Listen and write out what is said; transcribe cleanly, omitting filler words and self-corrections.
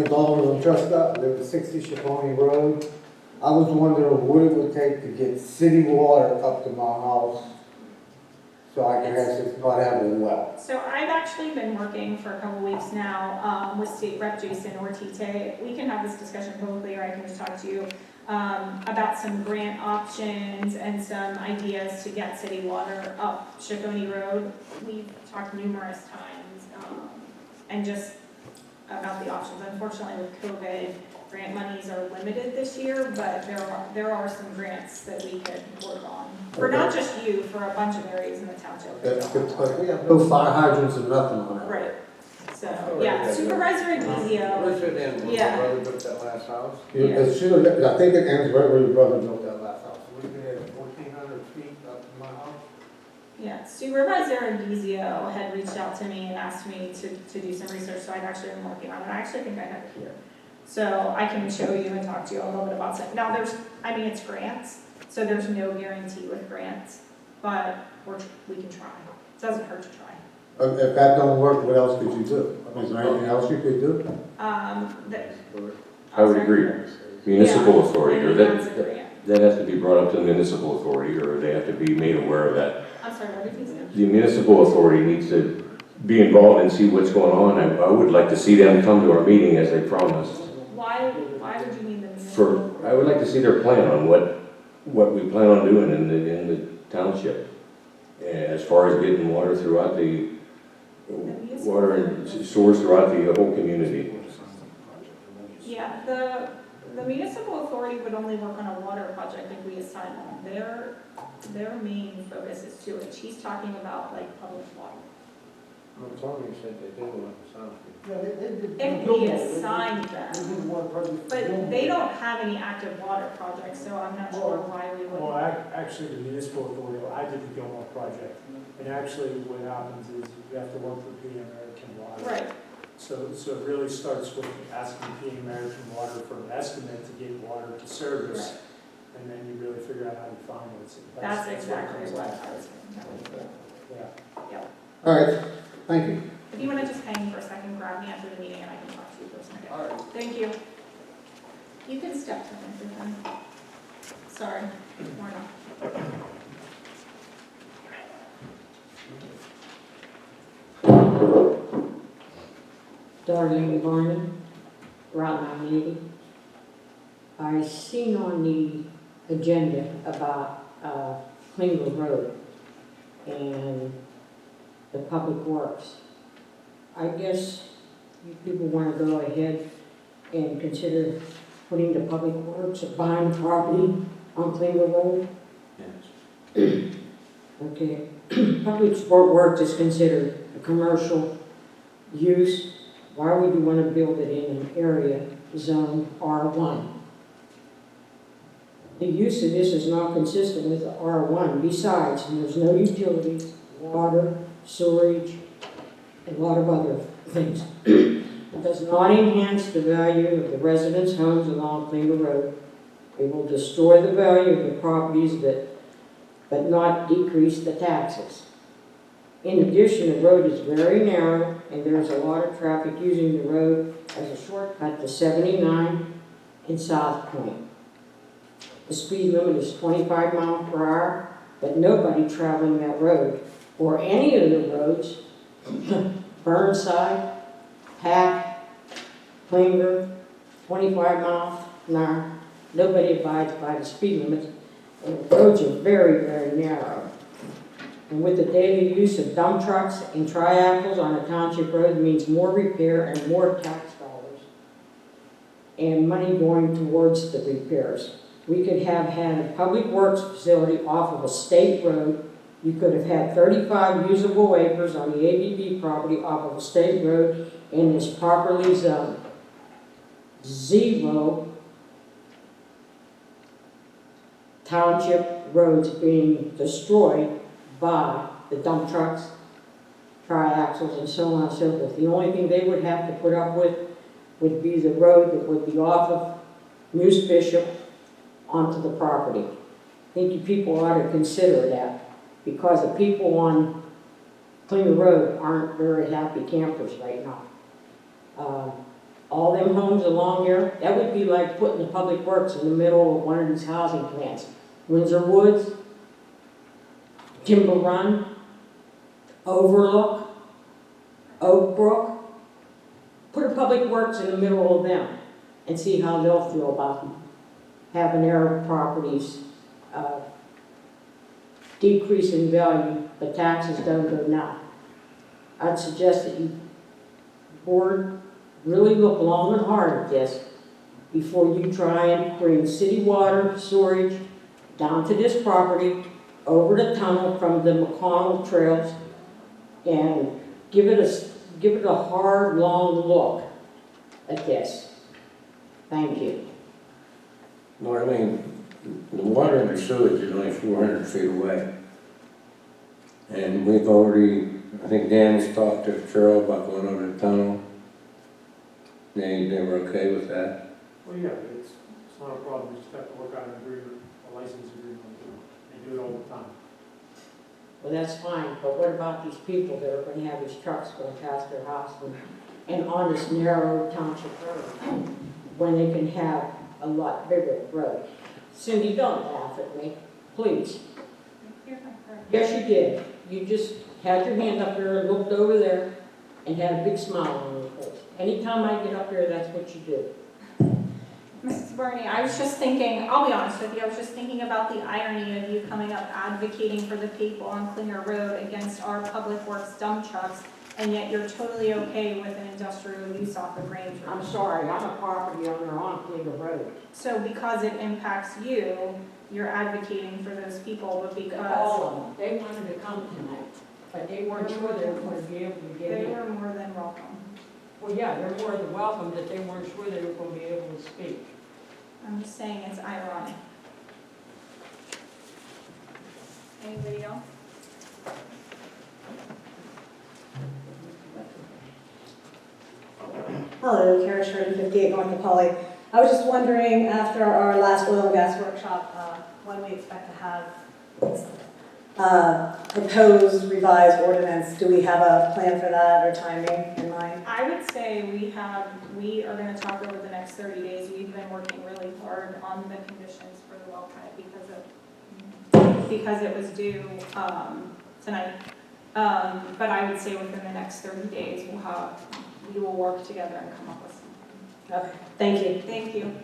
name's Alderman Truska. I live at 60 Ciaffoni Road. I was wondering what it would take to get city water up to my house so I can actually not have a well. So I've actually been working for a couple weeks now with State Rep Jason Ortite. We can have this discussion publicly, or I can just talk to you about some grant options and some ideas to get city water up Ciaffoni Road. We've talked numerous times and just about the options. Unfortunately, with COVID, grant monies are limited this year, but there are some grants that we could work on. For not just you, for a bunch of areas in the township. That's good, because we have no fire hydrants and nothing on it. Right. So, yeah, Supervisor Aguizio. Where's it in, when Yeah. my brother built that last house? It should have, I think it ends right where your brother built that last house. We've been at 1,400 feet up to my house. Yeah, Supervisor Aguizio had reached out to me and asked me to do some research, so I've actually been working on it. I actually think I have it here. So I can show you and talk to you a little bit about it. Now it's grants, so there's no guarantee with grants, but we can try. It doesn't hurt to try. If that don't work, what else could you do? I mean, is there anything else you could do? I would agree. Municipal authority, or that has to be brought up to the municipal authority, or they have to be made aware of that. I'm sorry, what did you say? The municipal authority needs to be involved and see what's going on. I would like to see them come to our meeting as they promised. Why would you need the municipal? I would like to see their plan on what we plan on doing in the township. As far as getting water throughout water and source throughout the whole community. Yeah, the municipal authority would only work on a water project if we assign them. Their main focus is sewage. He's talking about like public water. I'm sorry, you said they did one, sounds good. Yeah, they did. If we assigned them, They did one project. but they don't have any active water projects, so I'm not sure why we would. Well, actually, the municipal authority, I did the Gilmore project, and actually what happens is you have to work with the American Water. Right, So it really starts with asking the American Water for an estimate to get water to service, right. and then you really figure out how to finance it. That's what exactly comes what out. I was thinking. Yeah. All right, thank you. If you want to just hang for a second, grab me after the meeting and I can talk to you for a second. All right. Thank you. You can step to me. Sorry, more not. Darlene Barni, Route 980. I seen on the agenda about Cleveland Road and the Public Works. I guess you people want to go ahead and consider putting the Public Works or buying property on Cleveland Road? Yes. Okay. Public sport works is considered a commercial use. Why would you want to build it in an area zone R1? The use of this is not consistent with the R1. Besides, there's no utilities, water, sewerage, and a lot of other things. It does not enhance the value of the residents' homes along Cleveland Road. It will destroy the value of the properties but not decrease the taxes. In addition, the road is very narrow and there's a lot of traffic using the road as a shortcut to 79 in South Point. The speed limit is 25 miles per hour, but nobody traveling that road or any of the roads, Burnside, Pack, Klinger, 25 miles an hour, nobody abides by the speed limit. And the roads are very, very narrow. And with the daily use of dump trucks and triaxles on a township road means more repair and more tax dollars and money going towards the repairs. We could have had a public works facility off of a state road. You could have had 35 usable acres on the ABB property off of a state road and is properly zoned. 0 township roads being destroyed by the dump trucks, triaxles, and so on and so forth. The only thing they would have to put up with would be the road that would be off of Muse Bishop onto the property. I think you people ought to consider that because the people on Cleveland Road aren't very happy campers right now. all them homes along there, that would be like putting the public works in the middle of one of these housing plants. Windsor Woods, Timber Run, Overlook, Oak Brook. Put a public works in the middle of them and see how they'll feel about having their properties decrease in value, but taxes don't go now. I'd suggest that you, board, really look long and hard at this before you try and bring city water storage down to this property, over the tunnel from the McConnell trails, and give it a hard, long look at this. Thank you. Marlene, the water and the sewage is only 400 feet away. And we've already, I think Dan's talked to Cheryl about going over the tunnel. They were okay with that. Well, yeah, it's not a problem, you just have to work out an agreement, a license agreement, they do it all the time. Well, that's fine, but what about these people that are gonna have these trucks going past their house and on this narrow township road, when they can have a lot bigger road? Cindy, don't laugh at me, please. Yes, you did. You just had your hand up there and looked over there and had a big smile on your face. Anytime I get up there, that's what you do. Mrs. Barney, I was just thinking, I'll be honest with you, I was just thinking about the irony of you coming up advocating for the people on Klinger Road against our public works dump trucks, and yet you're totally okay with an industrial use off of Range Road. I'm sorry, I'm a property owner on Cleaver Road. So because it impacts you, you're advocating for those people, but because All of them, they wanted to come tonight, but they weren't sure they were going to be able to get they in. were more than welcome. Well, yeah, they're more than welcome, but they weren't sure they were going to be able to speak. I'm just saying it's ironic. Anybody else? Hello, Kara Sheridan, 58 North Macaulay. I was just wondering, after our last oil and gas workshop, when we expect to have proposed revised ordinance. Do we have a plan for that or timing in mind? I would say we are gonna talk over the next 30 days. We've been working really hard on the conditions for the well cut because it was due, tonight. But I would say within the next 30 days, we will work together and come up with something. Okay, thank you. Thank you.